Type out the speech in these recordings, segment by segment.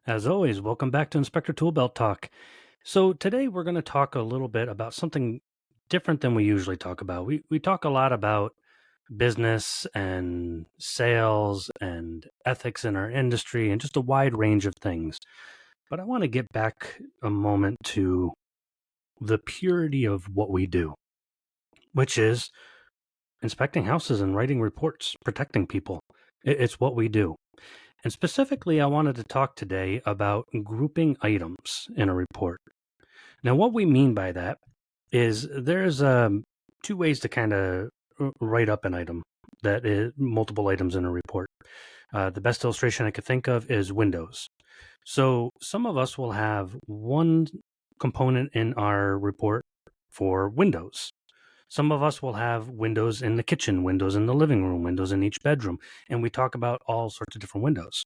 As always, welcome back to Inspector Toolbelt Talk. So today we're going to talk a little bit about something different than we usually talk about. We talk a lot about business and sales and ethics in our industry and just a wide range of things. But I want to get back a moment to the purity of what we do, which is inspecting houses and writing reports, protecting people. It's what we do. And specifically, I wanted to talk today about grouping items in a report. Now, what we mean by that is there's two ways to kind of write up an item that is multiple items in a report. The best illustration I could think of is windows. So some of us will have one component in our report for windows. Some of us will have windows in the kitchen, windows in the living room, windows in each bedroom, and we talk about all sorts of different windows.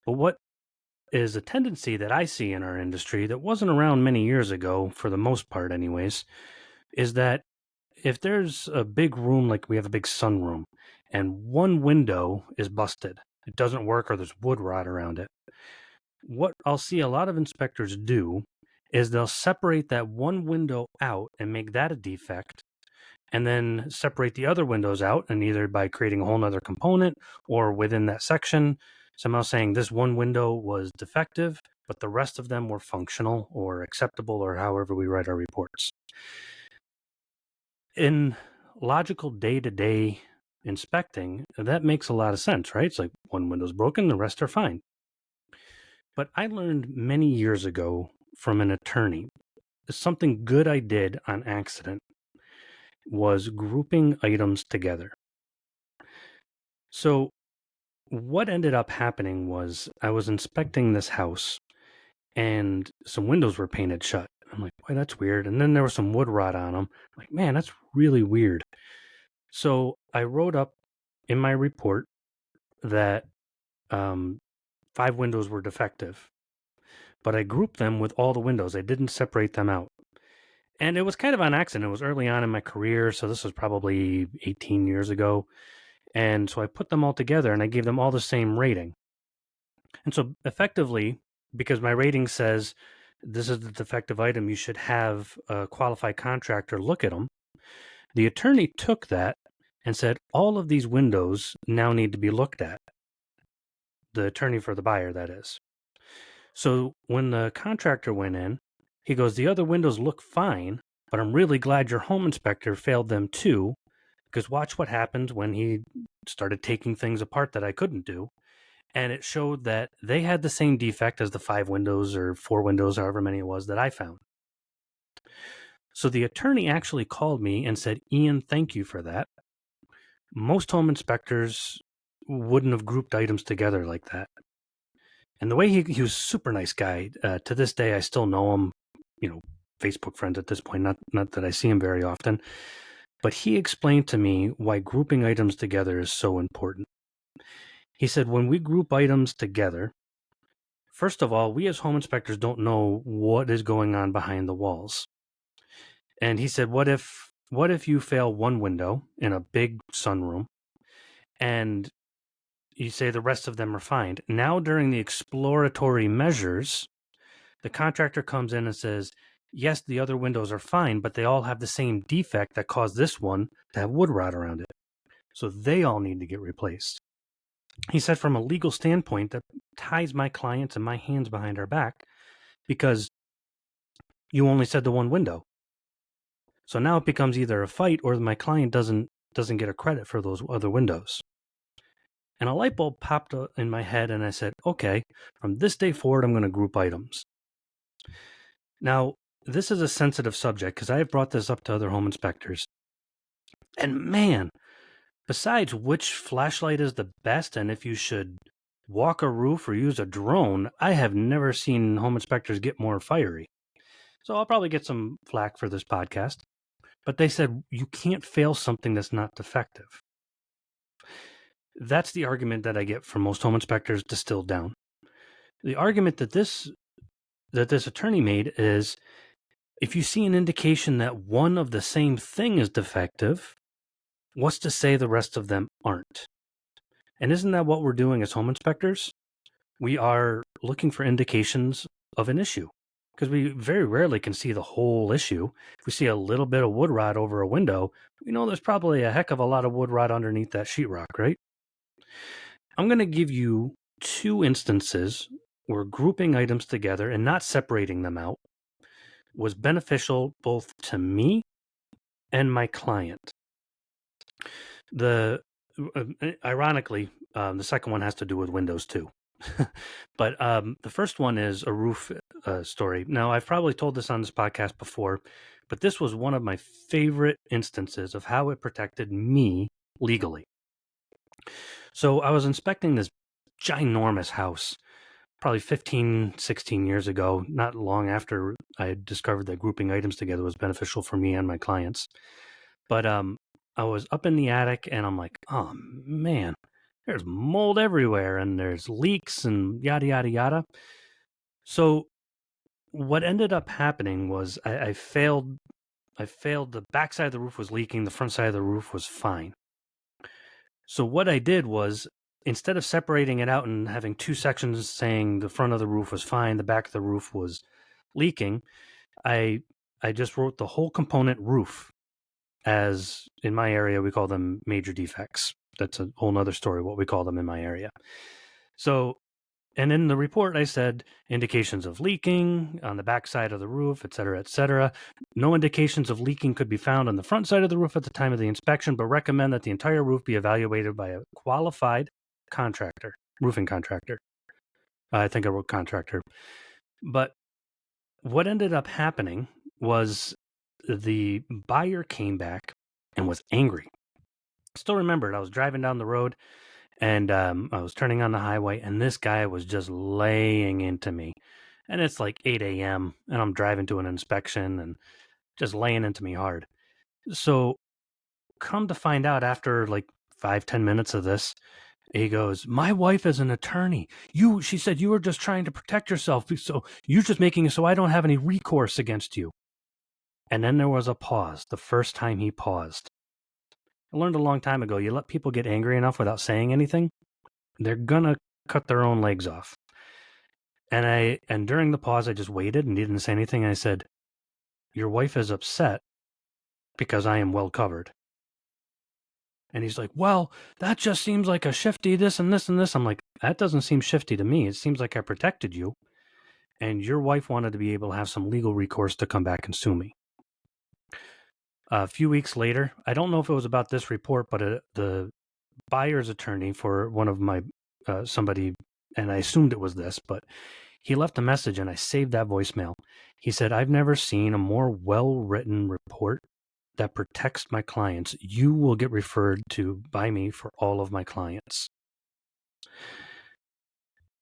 But what is a tendency that I see in our industry that wasn't around many years ago, for the most part, anyways, is that if there's a big room, like we have a big sunroom, and one window is busted, it doesn't work, or there's wood rot around it, what I'll see a lot of inspectors do is they'll separate that one window out and make that a defect, and then separate the other windows out, and either by creating a whole nother component or within that section, somehow saying this one window was defective, but the rest of them were functional or acceptable, or however we write our reports. In logical day-to-day inspecting, that makes a lot of sense, right? It's like one window's broken, the rest are fine. But I learned many years ago from an attorney, something good I did on accident was grouping items together. So what ended up happening was I was inspecting this house and some windows were painted shut. I'm like, boy, that's weird. And then there was some wood rot on them. I'm like, man, that's really weird. So I wrote up in my report that 5 windows were defective, but I grouped them with all the windows. I didn't separate them out. And it was kind of on accident. It was early on in my career, so this was probably 18 years ago. And so I put them all together and I gave them all the same rating. And so effectively, because my rating says this is the defective item, you should have a qualified contractor look at them. The attorney took that and said, all of these windows now need to be looked at. The attorney for the buyer, that is. So when the contractor went in, he goes, the other windows look fine, but I'm really glad your home inspector failed them too, because watch what happened when he started taking things apart that I couldn't do. And it showed that they had the same defect as the 5 windows or 4 windows, however many it was that I found. So the attorney actually called me and said, Ian, thank you for that. Most home inspectors wouldn't have grouped items together like that. And the way he was a super nice guy. To this day, I still know him, Facebook friends at this point, not that I see him very often. But he explained to me why grouping items together is so important. He said, when we group items together, first of all, we as home inspectors don't know what is going on behind the walls. And he said, what if you fail one window in a big sunroom and you say the rest of them are fine? Now, during the exploratory measures, the contractor comes in and says, yes, the other windows are fine, but they all have the same defect that caused this one to have wood rot around it. So they all need to get replaced. He said, from a legal standpoint, that ties my clients and my hands behind our back because you only said the one window. So now it becomes either a fight or my client doesn't get a credit for those other windows. And a light bulb popped in my head and I said, okay, from this day forward, I'm going to group items. Now, this is a sensitive subject because I have brought this up to other home inspectors. And man, besides which flashlight is the best and if you should walk a roof or use a drone, I have never seen home inspectors get more fiery. So I'll probably get some flack for this podcast. But they said, you can't fail something that's not defective. That's the argument that I get from most home inspectors distilled down. The argument that this attorney made is, if you see an indication that one of the same thing is defective, what's to say the rest of them aren't? And isn't that what we're doing as home inspectors? We are looking for indications of an issue because we very rarely can see the whole issue. If we see a little bit of wood rot over a window, we know there's probably a heck of a lot of wood rot underneath that sheetrock, right? I'm going to give you 2 instances where grouping items together and not separating them out was beneficial both to me and my client. Ironically, the second one has to do with windows too. But the first one is a roof story. Now, I've probably told this on this podcast before, but this was one of my favorite instances of how it protected me legally. So I was inspecting this ginormous house probably 15, 16 years ago, not long after I discovered that grouping items together was beneficial for me and my clients. But I was up in the attic and I'm like, oh man, there's mold everywhere and there's leaks and yada, yada, yada. So what ended up happening was I failed. The backside of the roof was leaking. The front side of the roof was fine. So what I did was, instead of separating it out and having 2 sections saying the front of the roof was fine, the back of the roof was leaking, I just wrote the whole component roof. As in my area, we call them major defects. That's a whole nother story, what we call them in my area. So, and in the report, I said indications of leaking on the back side of the roof, et cetera, et cetera. No indications of leaking could be found on the front side of the roof at the time of the inspection, but recommend that the entire roof be evaluated by a qualified contractor, roofing contractor. I think I wrote contractor. But what ended up happening was the buyer came back and was angry. I still remember it. I was driving down the road and I was turning on the highway and this guy was just laying into me. And it's like 8 a.m. and I'm driving to an inspection and just laying into me hard. So come to find out after like 5-10 minutes of this, he goes, my wife is an attorney. She said you were just trying to protect yourself. So you're just making it so I don't have any recourse against you. And then there was a pause. The first time he paused. I learned a long time ago, you let people get angry enough without saying anything, they're gonna cut their own legs off. And during the pause, I just waited and didn't say anything. I said, your wife is upset because I am well covered. And he's like, well, that just seems like a shifty this and this and this. I'm like, that doesn't seem shifty to me. It seems like I protected you. And your wife wanted to be able to have some legal recourse to come back and sue me. A few weeks later, I don't know if it was about this report, but the buyer's attorney for one of my somebody, and I assumed it was this, but he left a message and I saved that voicemail. He said, I've never seen a more well-written report that protects my clients. You will get referred to by me for all of my clients.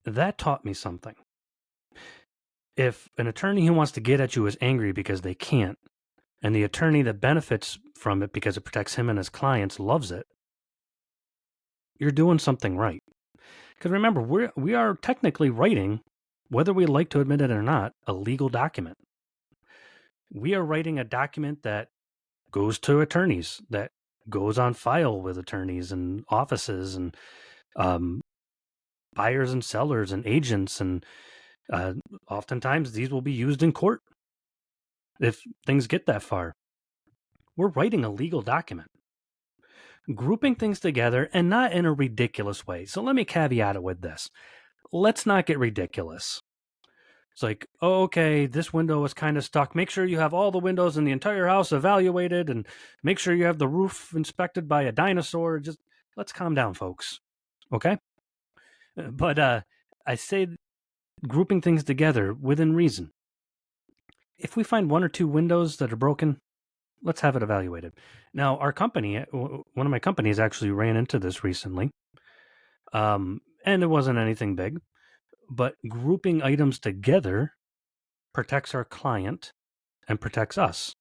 That taught me something. If an attorney who wants to get at you is angry because they can't, and the attorney that benefits from it because it protects him and his clients loves it, you're doing something right. Because remember, we are technically writing, whether we like to admit it or not, a legal document. We are writing a document that goes to attorneys, that goes on file with attorneys and offices and buyers and sellers and agents. And oftentimes these will be used in court if things get that far. We're writing a legal document, grouping things together and not in a ridiculous way. So let me caveat it with this. Let's not get ridiculous. It's like, oh, okay, this window is kind of stuck. Make sure you have all the windows in the entire house evaluated and make sure you have the roof inspected by a dinosaur. Just let's calm down, folks. Okay? But I say grouping things together within reason. If we find 1 or 2 windows that are broken, let's have it evaluated. Now, our company, one of my companies actually ran into this recently. And it wasn't anything big. But grouping items together protects our client and protects us.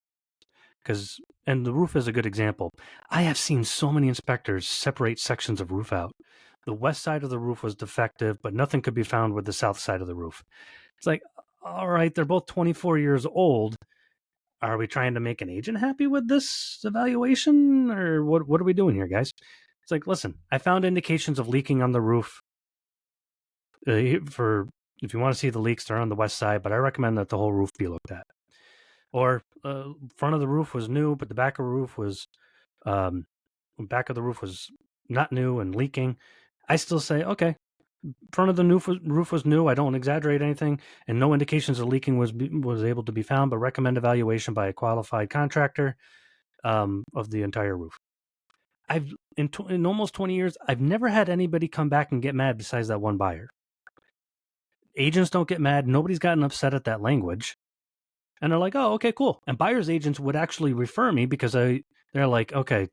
And the roof is a good example. I have seen so many inspectors separate sections of roof out. The west side of the roof was defective, but nothing could be found with the south side of the roof. It's like, all right, they're both 24 years old. Are we trying to make an agent happy with this evaluation? Or what are we doing here, guys? It's like, listen, I found indications of leaking on the roof. For if you want to see the leaks, they're on the west side, but I recommend that the whole roof be looked at. Or front of the roof was new, but the back of the roof was not new and leaking. I still say, okay, front of the roof was new. I don't exaggerate anything, and no indications of leaking was able to be found, but recommend evaluation by a qualified contractor of the entire roof. I've in almost 20 years, I've never had anybody come back and get mad besides that one buyer. Agents don't get mad. Nobody's gotten upset at that language. And they're like, oh, okay, cool. And buyer's agents would actually refer me because they're like, okay,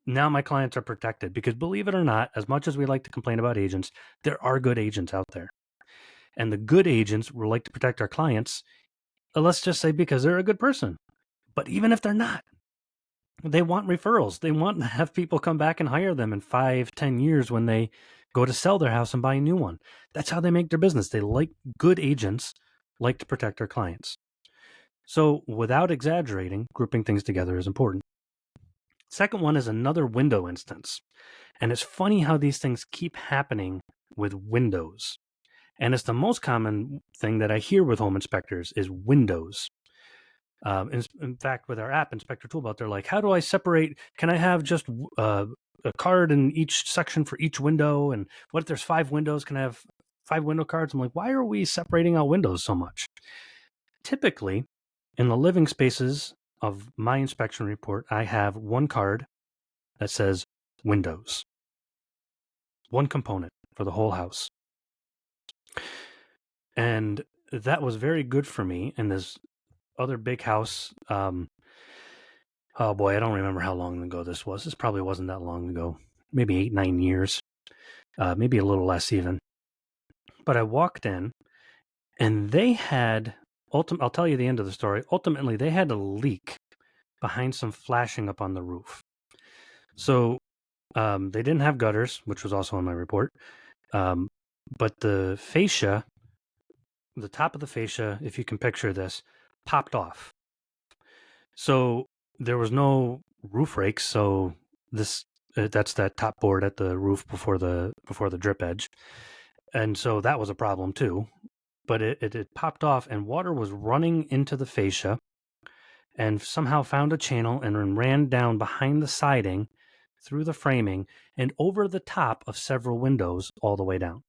now my clients are protected. Because believe it or not, as much as we like to complain about agents, there are good agents out there. And the good agents would like to protect our clients, let's just say because they're a good person. But even if they're not, they want referrals. They want to have people come back and hire them in 5-10 years when they go to sell their house and buy a new one. That's how they make their business. They like good agents, like to protect their clients. So without exaggerating, grouping things together is important. Second one is another window instance. And it's funny how these things keep happening with windows. And it's the most common thing that I hear with home inspectors is windows. In fact, with our app, Inspector Toolbelt, they're like, how do I separate? Can I have just a card in each section for each window? And what if there's 5 windows? Can I have 5 window cards? I'm like, why are we separating out windows so much? Typically, in the living spaces of my inspection report, I have one card that says windows. One component for the whole house. And that was very good for me in this other big house. Oh boy, I don't remember how long ago this was. This probably wasn't that long ago. Maybe 8-9 years. Maybe a little less even. But I walked in and they had, I'll tell you the end of the story. Ultimately, they had a leak behind some flashing up on the roof. So they didn't have gutters, which was also in my report. But the fascia, the top of the fascia, if you can picture this, popped off. So there was no roof rakes. So that's that top board at the roof before the drip edge. And so that was a problem too. But it popped off and water was running into the fascia and somehow found a channel and ran down behind the siding, through the framing, and over the top of several windows all the way down.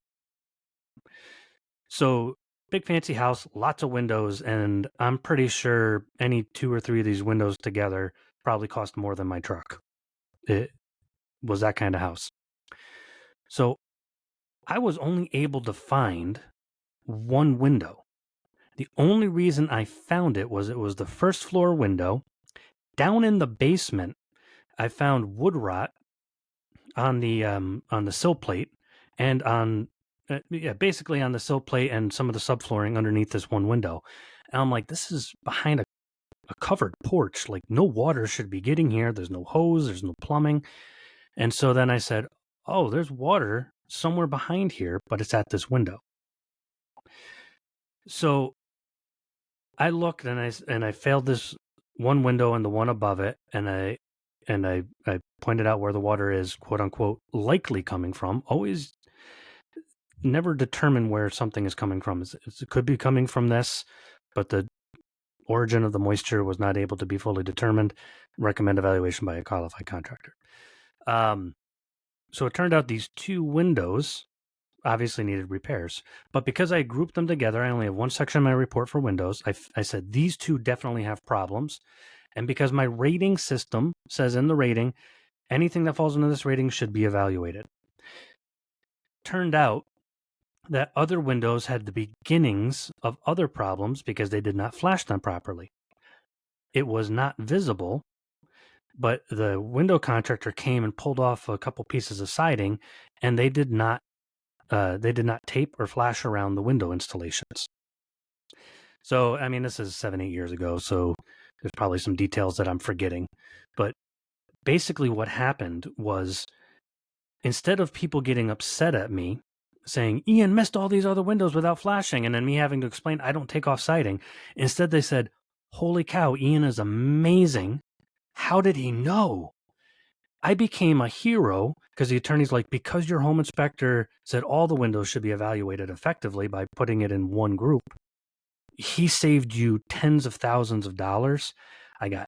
So big fancy house, lots of windows, and I'm pretty sure any 2 or 3 of these windows together probably cost more than my truck. It was that kind of house. So I was only able to find one window. The only reason I found it was the first floor window. Down in the basement, I found wood rot on the sill plate and on basically on the sill plate and some of the subflooring underneath this one window. And I'm like, this is behind a covered porch. Like, no water should be getting here. There's no hose. There's no plumbing. And so then I said, oh, there's water somewhere behind here, but it's at this window. So I looked and I failed this one window and the one above it, and I pointed out where the water is, quote unquote, likely coming from. Always never determine where something is coming from. It could be coming from this, but the origin of the moisture was not able to be fully determined. Recommend evaluation by a qualified contractor. So it turned out these 2 windows obviously needed repairs. But because I grouped them together, I only have one section of my report for windows. I said these 2 definitely have problems. And because my rating system says in the rating, anything that falls into this rating should be evaluated. Turned out that other windows had the beginnings of other problems because they did not flash them properly. It was not visible, but the window contractor came and pulled off a couple pieces of siding, and they did not tape or flash around the window installations. So, I mean, this is 7-8 years ago, so there's probably some details that I'm forgetting. But basically what happened was, instead of people getting upset at me, saying, Ian missed all these other windows without flashing, and then me having to explain I don't take off siding, instead they said, holy cow, Ian is amazing. How did he know? I became a hero because the attorney's like, because your home inspector said all the windows should be evaluated effectively by putting it in one group, he saved you tens of thousands of dollars. I got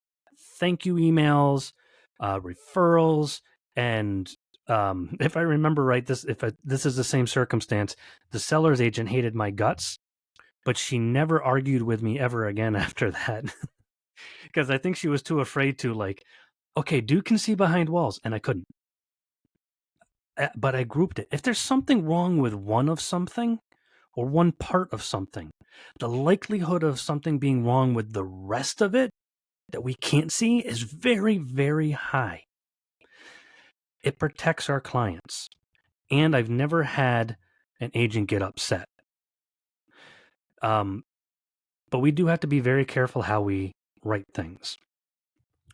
thank you emails, referrals, and if I remember right, this is the same circumstance. The seller's agent hated my guts, but she never argued with me ever again after that because I think she was too afraid to like, okay, dude can see behind walls, and I couldn't. But I grouped it. If there's something wrong with one of something or one part of something, the likelihood of something being wrong with the rest of it that we can't see is very, very high. It protects our clients. And I've never had an agent get upset. But we do have to be very careful how we write things.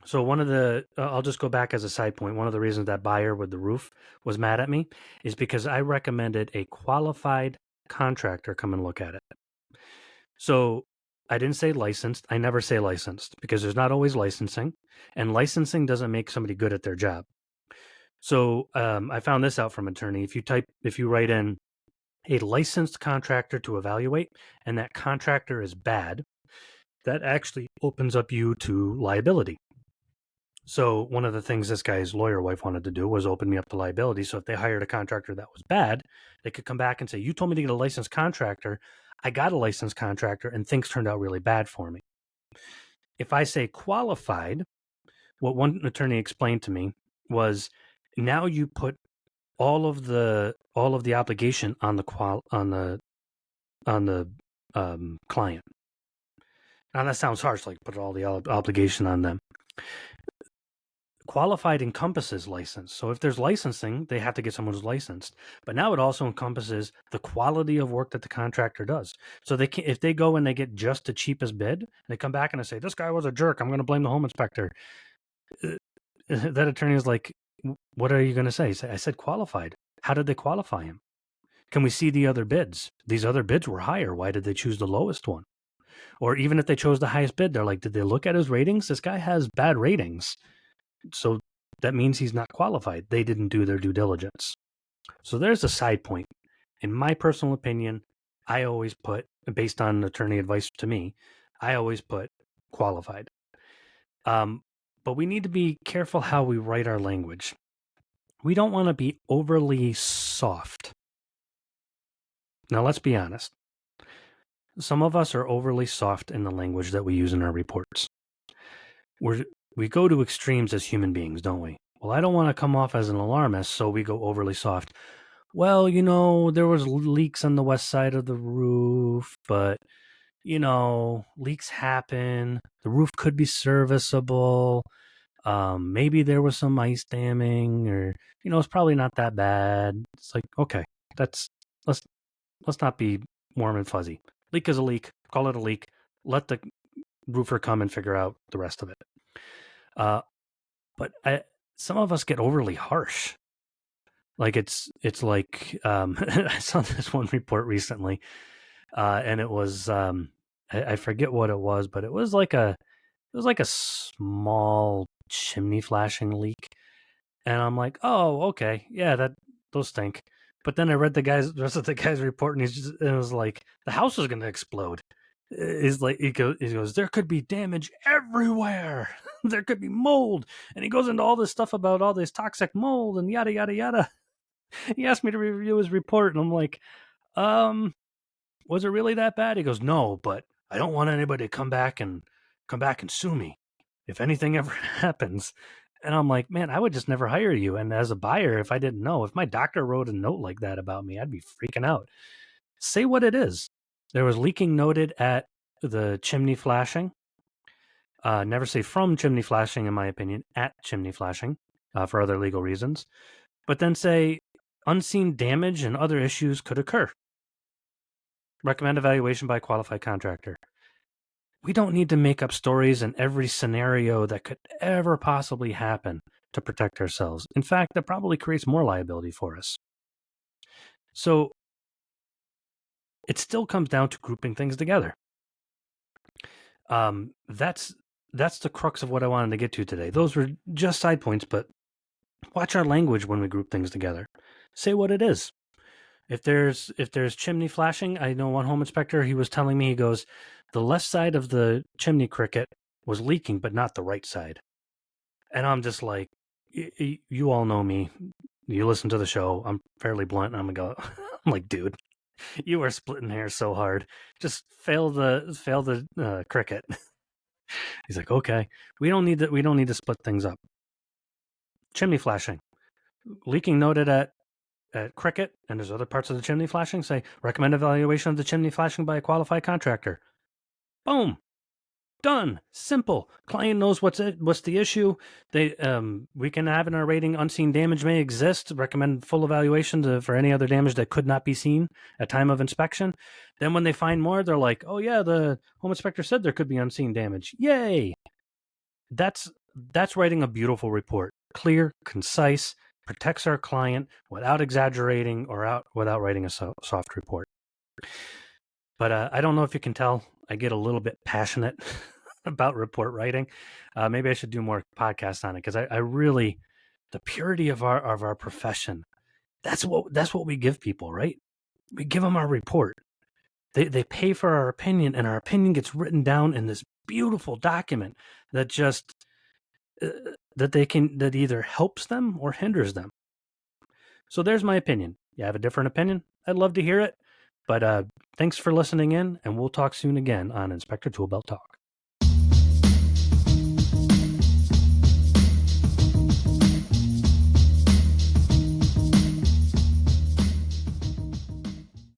So one of the, I'll just go back as a side point. One of the reasons that buyer with the roof was mad at me is because I recommended a qualified contractor come and look at it. So I didn't say licensed. I never say licensed because there's not always licensing, and licensing doesn't make somebody good at their job. So I found this out from attorney. If you write in a licensed contractor to evaluate, and that contractor is bad, that actually opens up you to liability. So one of the things this guy's lawyer wife wanted to do was open me up to liability. So if they hired a contractor that was bad, they could come back and say, you told me to get a licensed contractor. I got a licensed contractor and things turned out really bad for me. If I say qualified, what one attorney explained to me was now you put all of the obligation on the client. Now that sounds harsh, like put all the obligation on them. Qualified encompasses license. So if there's licensing, they have to get someone who's licensed. But now it also encompasses the quality of work that the contractor does. So they can, if they go and they get just the cheapest bid, they come back and they say, this guy was a jerk, I'm going to blame the home inspector. That attorney is like, what are you going to say? I said qualified. How did they qualify him? Can we see the other bids? These other bids were higher. Why did they choose the lowest one? Or even if they chose the highest bid, they're like, did they look at his ratings? This guy has bad ratings. So that means he's not qualified. They didn't do their due diligence. So there's a side point. In my personal opinion, I always put, based on attorney advice to me, I always put qualified. But we need to be careful how we write our language. We don't want to be overly soft. Now, let's be honest. Some of us are overly soft in the language that we use in our reports. We go to extremes as human beings, don't we? Well, I don't want to come off as an alarmist, so we go overly soft. Well, there was leaks on the west side of the roof, but, leaks happen. The roof could be serviceable. Maybe there was some ice damming, or, it's probably not that bad. It's like, okay, let's not be warm and fuzzy. Leak is a leak. Call it a leak. Let the roofer come and figure out the rest of it. But some of us get overly harsh. Like it's like I saw this one report recently, and it was I forget what it was, but it was like a small chimney flashing leak, and I'm like, oh, okay, yeah, those stink. But then I read the rest of the guy's report, and it was like the house was going to explode. Is like he goes, there could be damage everywhere. There could be mold, and he goes into all this stuff about all this toxic mold and yada yada yada. He asked me to review his report, and I'm like, was it really that bad? He goes, no, but I don't want anybody to come back and sue me if anything ever happens. And I'm like, man, I would just never hire you. And as a buyer, if I didn't know, if my doctor wrote a note like that about me, I'd be freaking out. Say what it is. There was leaking noted at the chimney flashing. Never say from chimney flashing, in my opinion, at chimney flashing for other legal reasons. But then say unseen damage and other issues could occur. Recommend evaluation by a qualified contractor. We don't need to make up stories in every scenario that could ever possibly happen to protect ourselves. In fact, that probably creates more liability for us. So it still comes down to grouping things together. That's the crux of what I wanted to get to today. Those were just side points, but Watch our language when we group things together. Say what it is. If there's chimney flashing, I know one home inspector, he was telling me, he goes, the left side of the chimney cricket was leaking, but not the right side. And I'm just like, you all know me. You listen to the show. I'm fairly blunt. I'm gonna go. I'm like, dude, you are splitting hairs so hard. Just fail the cricket. He's like, okay, we don't need to split things up. Chimney flashing, leaking noted at cricket, and there's other parts of the chimney flashing. Say, recommend evaluation of the chimney flashing by a qualified contractor. Boom. Done. Simple. Client knows what's the issue. We can have in our rating, unseen damage may exist. Recommend full evaluation for any other damage that could not be seen at time of inspection. Then when they find more, they're like, oh yeah, the home inspector said there could be unseen damage. Yay. That's writing a beautiful report. Clear, concise, protects our client without exaggerating or without writing a soft report. But I don't know if you can tell, I get a little bit passionate about report writing. Maybe I should do more podcasts on it, because I really, the purity of our profession, that's what we give people, right? We give them our report. They pay for our opinion, and our opinion gets written down in this beautiful document that just that either helps them or hinders them. So there's my opinion. You have a different opinion? I'd love to hear it. But thanks for listening in, and we'll talk soon again on Inspector Toolbelt Talk.